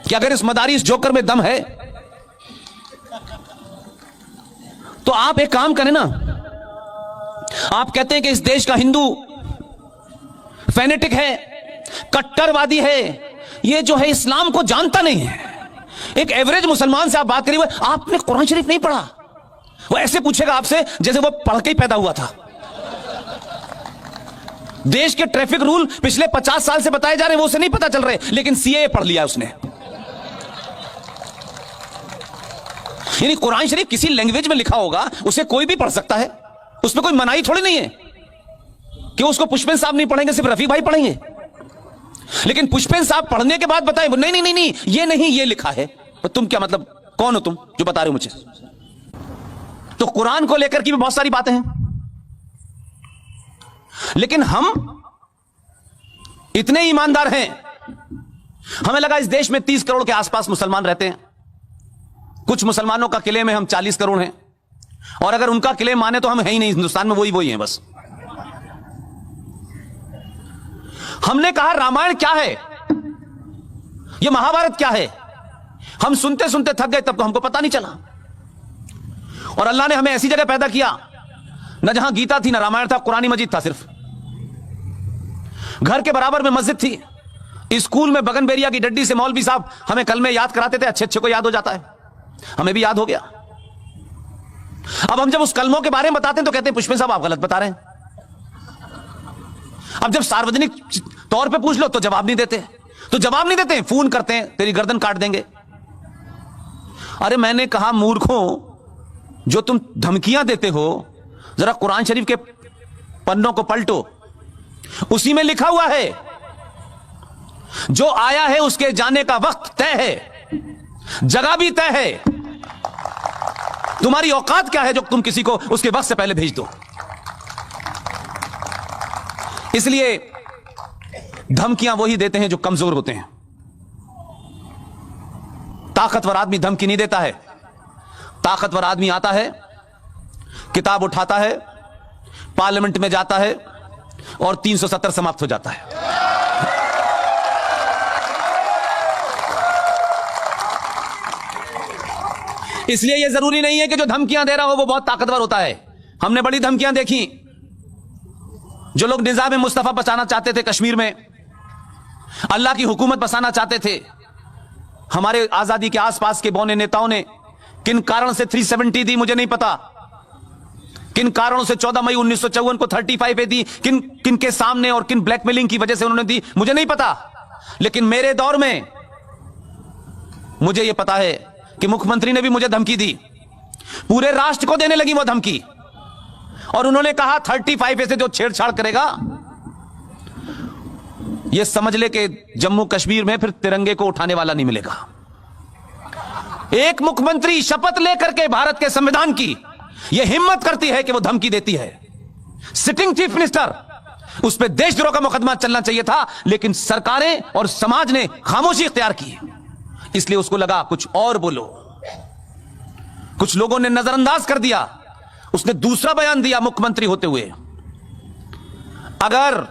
कि अगर इस मदारी, इस जोकर में दम है तो आप एक काम करें ना, आप कहते हैं कि इस देश का हिंदू फेनेटिक है, कट्टरवादी है, ये जो है इस्लाम को जानता नहीं है। एक एवरेज मुसलमान से आप बात करिए, आपने कुरान शरीफ नहीं पढ़ा, वो ऐसे पूछेगा आपसे जैसे वो पढ़ के ही पैदा हुआ था। देश के ट्रैफिक रूल पिछले 50 साल से बताए जा रहे हैं, वो उसे नहीं पता चल रहे, लेकिन सीए पढ़ लिया उसने। यानी कुरान शरीफ किसी लैंग्वेज में लिखा होगा, उसे कोई भी पढ़ सकता है, उसमें कोई मनाही थोड़ी नहीं है कि उसको पुष्पेन साहब नहीं पढ़ेंगे, सिर्फ रफी भाई पढ़ेंगे। लेकिन पुष्पेन साहब पढ़ने के बाद बताएं, नहीं नहीं नहीं नहीं ये नहीं, ये लिखा है। तो तुम क्या मतलब, कौन हो तुम जो बता रहे हो मुझे? तो कुरान को लेकर की भी बहुत सारी बातें हैं, लेकिन हम इतने ईमानदार हैं, हमें लगा इस देश में 30 करोड़ के आसपास मुसलमान रहते हैं। कुछ मुसलमानों का क्लेम है हम 40 करोड़ हैं, और अगर उनका क्लेम माने तो हम है ही नहीं, हिंदुस्तान में वही हैं बस। हमने कहा रामायण क्या है, यह महाभारत क्या है? हम सुनते सुनते थक गए, तब तो हमको पता नहीं चला। और अल्लाह ने हमें ऐसी जगह पैदा किया, न जहां गीता थी, न रामायण था, कुरानी मजीद था सिर्फ। घर के बराबर में मस्जिद थी। स्कूल में बगनबेरिया की डड्डी से मौलवी साहब हमें कलमे याद कराते थे, अच्छे अच्छे को याद हो जाता है, हमें भी याद हो गया। अब हम जब उस कलमों के बारे में बताते हैं तो कहते हैं पुष्पेन साहब आप गलत बता रहे हैं। अब जब सार्वजनिक तौर पे पूछ लो तो जवाब नहीं देते, तो जवाब नहीं देते, फोन करते हैं, तेरी गर्दन काट देंगे। अरे मैंने कहा मूर्खों, जो तुम धमकियां देते हो, जरा कुरान शरीफ के पन्नों को पलटो, उसी में लिखा हुआ है जो आया है उसके जाने का वक्त तय है, जगह भी तय है। तुम्हारी औकात क्या है जो तुम किसी को उसके वक्त से पहले भेज दो? इसलिए धमकियां वही देते हैं जो कमजोर होते हैं। ताकतवर आदमी धमकी नहीं देता है। ताकतवर आदमी आता है, किताब उठाता है, पार्लियामेंट में जाता है और 370 समाप्त हो जाता है। इसलिए यह जरूरी नहीं है कि जो धमकियां दे रहा हो वो बहुत ताकतवर होता है। हमने बड़ी धमकियां देखी, जो लोग निजाम मुस्तफा बचाना चाहते थे कश्मीर में, अल्लाह की हुकूमत बसाना चाहते थे। हमारे आजादी के आसपास के बौने नेताओं ने किन कारण से 370 दी मुझे नहीं पता, किन कारणों से 14 मई 1954 को 35 दी, किन के सामने और किन ब्लैकमेलिंग की वजह से उन्होंने दी मुझे नहीं पता। लेकिन मेरे दौर में मुझे यह पता है कि मुख्यमंत्री ने भी मुझे धमकी दी, पूरे राष्ट्र को देने लगी वो धमकी, और उन्होंने कहा 35 से जो छेड़छाड़ करेगा ये समझ ले कि जम्मू कश्मीर में फिर तिरंगे को उठाने वाला नहीं मिलेगा। एक मुख्यमंत्री शपथ लेकर के भारत के संविधान की यह हिम्मत करती है कि वो धमकी देती है, सिटिंग चीफ मिनिस्टर, उस पर देशद्रोह का मुकदमा चलना चाहिए था, लेकिन सरकारें और समाज ने खामोशी इख्तियार की, इसलिए उसको लगा कुछ और बोलो। कुछ लोगों ने नजरअंदाज कर दिया, उसने दूसरा बयान दिया मुख्यमंत्री होते हुए। अगर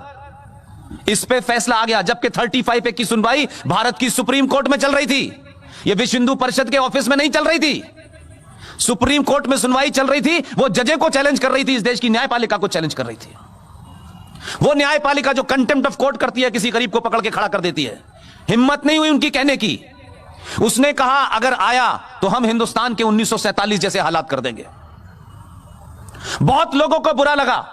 इस पे फैसला आ गया, जबकि 35 की सुनवाई भारत की सुप्रीम कोर्ट में चल रही थी, यह विश्व हिंदू परिषद के ऑफिस में नहीं चल रही थी, सुप्रीम कोर्ट में सुनवाई चल रही थी। वो जजे को चैलेंज कर रही थी, इस देश की न्यायपालिका को चैलेंज कर रही थी। वो न्यायपालिका जो कंटेम्प्ट ऑफ कोर्ट करती है, किसी गरीब को पकड़ के खड़ा कर देती है। हिम्मत नहीं हुई उनकी कहने की। उसने कहा अगर आया तो हम हिंदुस्तान के 1947 जैसे हालात कर देंगे। बहुत लोगों को बुरा लगा।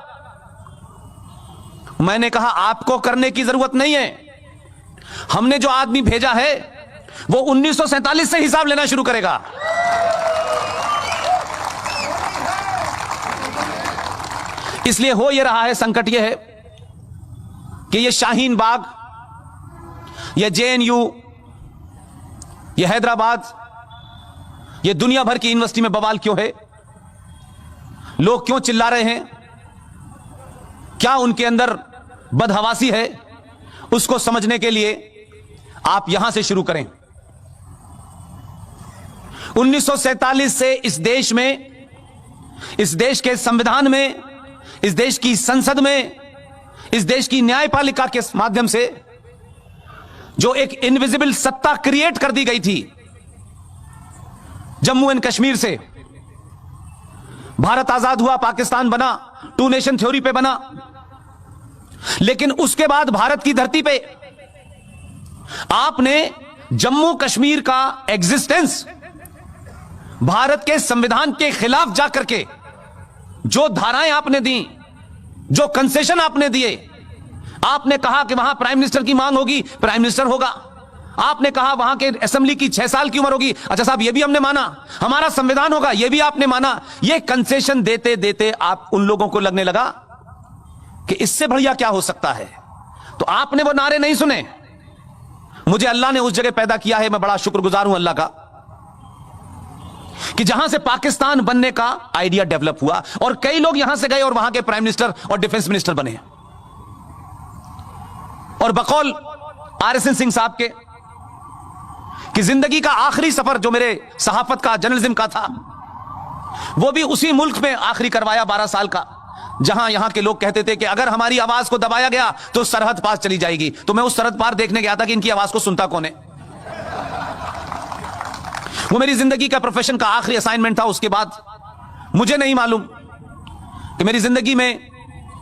मैंने कहा आपको करने की जरूरत नहीं है, हमने जो आदमी भेजा है वो 1947 से हिसाब लेना शुरू करेगा। इसलिए हो यह रहा है, संकट यह है कि यह शाहीन बाग, यह जेएनयू, यह हैदराबाद, यह दुनिया भर की यूनिवर्सिटी में बवाल क्यों है? लोग क्यों चिल्ला रहे हैं? क्या उनके अंदर बदहवासी है? उसको समझने के लिए आप यहां से शुरू करें। 1947 से इस देश में, इस देश के संविधान में, इस देश की संसद में, इस देश की न्यायपालिका के माध्यम से जो एक इनविजिबल सत्ता क्रिएट कर दी गई थी जम्मू एंड कश्मीर से, भारत आजाद हुआ, पाकिस्तान बना, 2 नेशन थ्योरी पे बना, लेकिन उसके बाद भारत की धरती पे आपने जम्मू कश्मीर का एग्जिस्टेंस भारत के संविधान के खिलाफ जाकर के जो धाराएं आपने दी, जो कंसेशन आपने दिए, आपने कहा कि वहां प्राइम मिनिस्टर की मांग होगी, प्राइम मिनिस्टर होगा। आपने कहा वहां के असेंबली की 6 साल की उम्र होगी, अच्छा साहब ये भी हमने माना। हमारा संविधान होगा, ये भी आपने माना। ये कंसेशन देते देते आप उन लोगों को लगने लगा कि इससे बढ़िया क्या हो सकता है, तो आपने वो नारे नहीं सुने। मुझे अल्लाह ने उस जगह पैदा किया है, मैं बड़ा शुक्रगुजार हूं अल्लाह का कि जहां से पाकिस्तान बनने का आइडिया डेवलप हुआ और कई लोग यहां से गए और वहां के प्राइम मिनिस्टर और डिफेंस मिनिस्टर बने। और बकौल RSN सिंह साहब के कि जिंदगी का आखिरी सफर जो मेरे सहाफत का, जर्नलिज्म का था, वो भी उसी मुल्क में आखिरी करवाया 12 साल का, जहां यहां के लोग कहते थे कि अगर हमारी आवाज को दबाया गया तो सरहद पार चली जाएगी। तो मैं उस सरहद पार देखने गया था कि इनकी आवाज को सुनता कौन है। वो मेरी जिंदगी का, प्रोफेशन का आखिरी असाइनमेंट था। उसके बाद मुझे नहीं मालूम कि मेरी जिंदगी में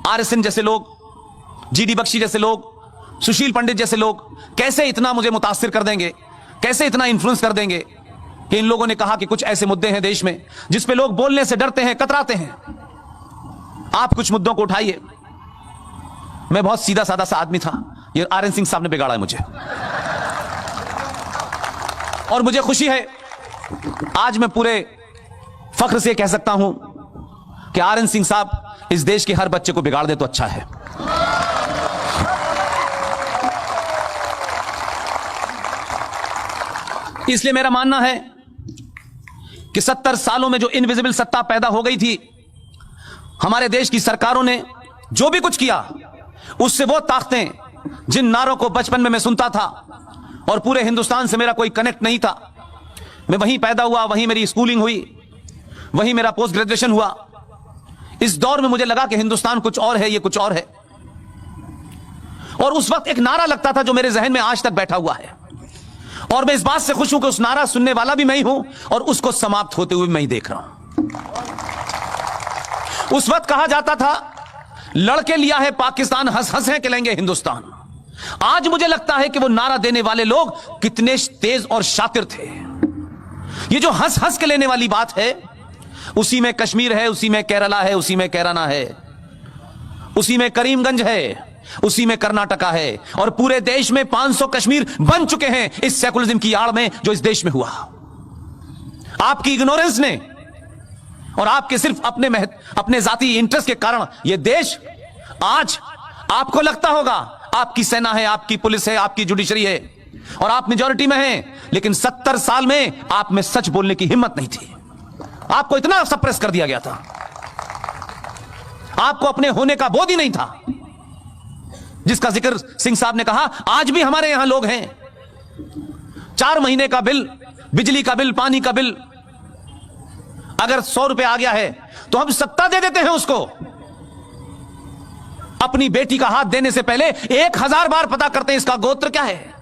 RSN जैसे लोग, GD बख्शी जैसे लोग, सुशील पंडित जैसे लोग कैसे इतना मुझे मुतासिर कर देंगे, कैसे इतना इन्फ्लुएंस कर देंगे कि इन लोगों ने कहा कि कुछ ऐसे मुद्दे हैं देश में जिस पे लोग बोलने से डरते हैं, कतराते हैं, आप कुछ मुद्दों को उठाइए। मैं बहुत सीधा साधा सा आदमी था, ये RN सिंह साहब ने बिगाड़ा है मुझे। और मुझे खुशी है आज मैं पूरे फख्र से कह सकता हूं कि RN सिंह साहब इस देश के हर बच्चे को बिगाड़ दे तो अच्छा है। इसलिए मेरा मानना है कि 70 सालों में जो इनविजिबल सत्ता पैदा हो गई थी, हमारे देश की सरकारों ने जो भी कुछ किया, उससे वो ताकतें जिन नारों को बचपन में मैं सुनता था और पूरे हिंदुस्तान से मेरा कोई कनेक्ट नहीं था, मैं वहीं पैदा हुआ, वहीं मेरी स्कूलिंग हुई, वहीं मेरा पोस्ट ग्रेजुएशन हुआ। इस दौर में मुझे लगा कि हिंदुस्तान कुछ और है, ये कुछ और है। और उस वक्त एक नारा लगता था जो मेरे जहन में आज तक बैठा हुआ है, और मैं इस बात से खुश हूं कि उस नारा सुनने वाला भी मैं ही हूं और उसको समाप्त होते हुए मैं ही देख रहा हूं। उस वक्त कहा जाता था लड़के लिया है पाकिस्तान, हंस हंस है कि लेंगे हिंदुस्तान। आज मुझे लगता है कि वो नारा देने वाले लोग कितने तेज और शातिर थे। ये जो हंस हंस के लेने वाली बात है, उसी में कश्मीर है, उसी में केरला है, उसी में कैराना है, उसी में करीमगंज है, उसी में कर्नाटका है, और पूरे देश में 500 कश्मीर बन चुके हैं इस सेकुलरिज्म की आड़ में जो इस देश में हुआ। आपकी इग्नोरेंस ने और आपके सिर्फ अपने जाती इंटरेस्ट के कारण यह देश आज, आपको लगता होगा आपकी सेना है, आपकी पुलिस है, आपकी जुडिशरी है और आप मेजॉरिटी में हैं, लेकिन 70 साल में आप में सच बोलने की हिम्मत नहीं थी। आपको इतना सप्रेस कर दिया गया था, आपको अपने होने का बोध ही नहीं था, जिसका जिक्र सिंह साहब ने कहा। आज भी हमारे यहां लोग हैं, 4 महीने का बिल, बिजली का बिल, पानी का बिल अगर 100 रुपए आ गया है तो हम सत्ता दे देते हैं उसको। अपनी बेटी का हाथ देने से पहले 1000 बार पता करते हैं इसका गोत्र क्या है,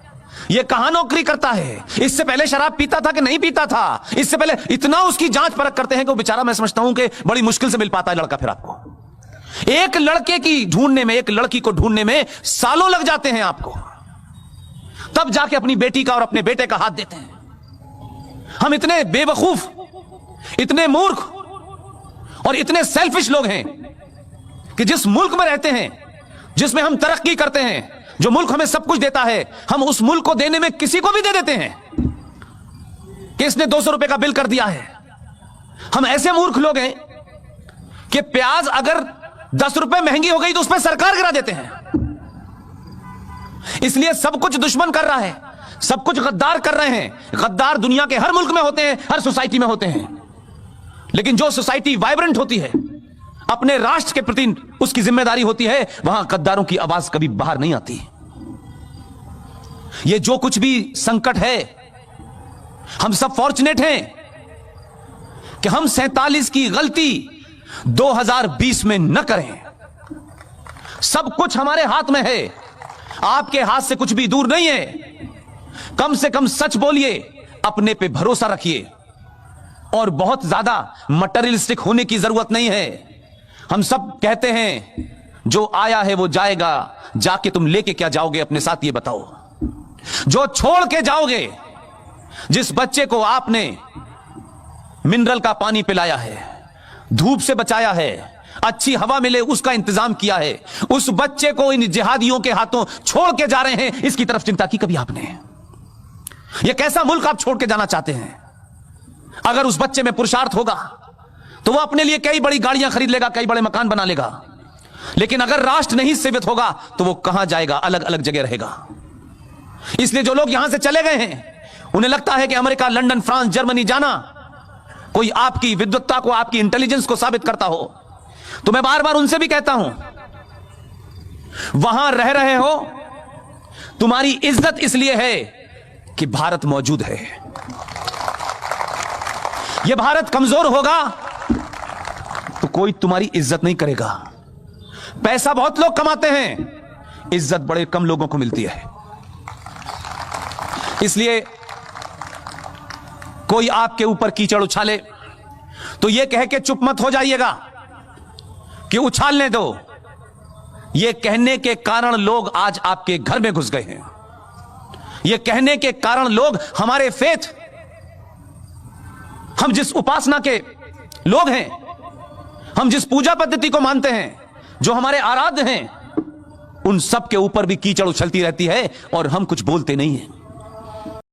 यह कहां नौकरी करता है, इससे पहले शराब पीता था कि नहीं पीता था, इससे पहले इतना उसकी जांच परख करते हैं कि वो बेचारा, मैं समझता हूं कि बड़ी मुश्किल से मिल पाता है लड़का। फिर आपको एक लड़के की ढूंढने में, एक लड़की को ढूंढने में सालों लग जाते हैं आपको, तब जाके अपनी बेटी का और अपने बेटे का हाथ देते हैं। हम इतने बेवकूफ, इतने मूर्ख और इतने सेल्फिश लोग हैं कि जिस मुल्क में रहते हैं, जिसमें हम तरक्की करते हैं, जो मुल्क हमें सब कुछ देता है, हम उस मुल्क को देने में किसी को भी दे देते हैं कि इसने 200 रुपए का बिल कर दिया है। हम ऐसे मूर्ख लोग हैं कि प्याज अगर 10 रुपए महंगी हो गई तो उस पर सरकार गिरा देते हैं। इसलिए सब कुछ दुश्मन कर रहा है, सब कुछ गद्दार कर रहे हैं। गद्दार दुनिया के हर मुल्क में होते हैं, हर सोसाइटी में होते हैं, लेकिन जो सोसाइटी वाइब्रेंट होती है, अपने राष्ट्र के प्रति उसकी जिम्मेदारी होती है, वहां गद्दारों की आवाज कभी बाहर नहीं आती। ये जो कुछ भी संकट है, हम सब फॉर्चुनेट हैं कि हम 47 की गलती 2020 में न करें। सब कुछ हमारे हाथ में है, आपके हाथ से कुछ भी दूर नहीं है। कम से कम सच बोलिए, अपने पे भरोसा रखिए, और बहुत ज्यादा मटेरियलिस्टिक होने की जरूरत नहीं है। हम सब कहते हैं जो आया है वो जाएगा, जाके तुम लेके क्या जाओगे अपने साथ, ये बताओ। जो छोड़ के जाओगे, जिस बच्चे को आपने मिनरल का पानी पिलाया है, धूप से बचाया है, अच्छी हवा मिले उसका इंतजाम किया है, उस बच्चे को इन जिहादियों के हाथों छोड़ के जा रहे हैं, इसकी तरफ चिंता की कभी आपने? यह कैसा मुल्क आप छोड़ के जाना चाहते हैं? अगर उस बच्चे में पुरुषार्थ होगा तो वो अपने लिए कई बड़ी गाड़ियां खरीद लेगा, कई बड़े मकान बना लेगा, लेकिन अगर राष्ट्र नहीं सेवित होगा तो वो कहां जाएगा? अलग अलग जगह रहेगा। इसलिए जो लोग यहां से चले गए हैं, उन्हें लगता है कि अमेरिका, लंदन, फ्रांस, जर्मनी जाना कोई आपकी विद्वत्ता को, आपकी इंटेलिजेंस को साबित करता हो। तो मैं बार बार उनसे भी कहता हूं, वहां रह रहे हो, तुम्हारी इज्जत इसलिए है कि भारत मौजूद है। यह भारत कमजोर होगा तो कोई तुम्हारी इज्जत नहीं करेगा। पैसा बहुत लोग कमाते हैं, इज्जत बड़े कम लोगों को मिलती है। इसलिए कोई आपके ऊपर कीचड़ उछाले तो यह कह के चुप मत हो जाइएगा कि उछालने दो। यह कहने के कारण लोग आज आपके घर में घुस गए हैं। यह कहने के कारण लोग हमारे फेथ, हम जिस उपासना के लोग हैं, हम जिस पूजा पद्धति को मानते हैं, जो हमारे आराध्य हैं, उन सब के ऊपर भी कीचड़ उछलती रहती है और हम कुछ बोलते नहीं हैं।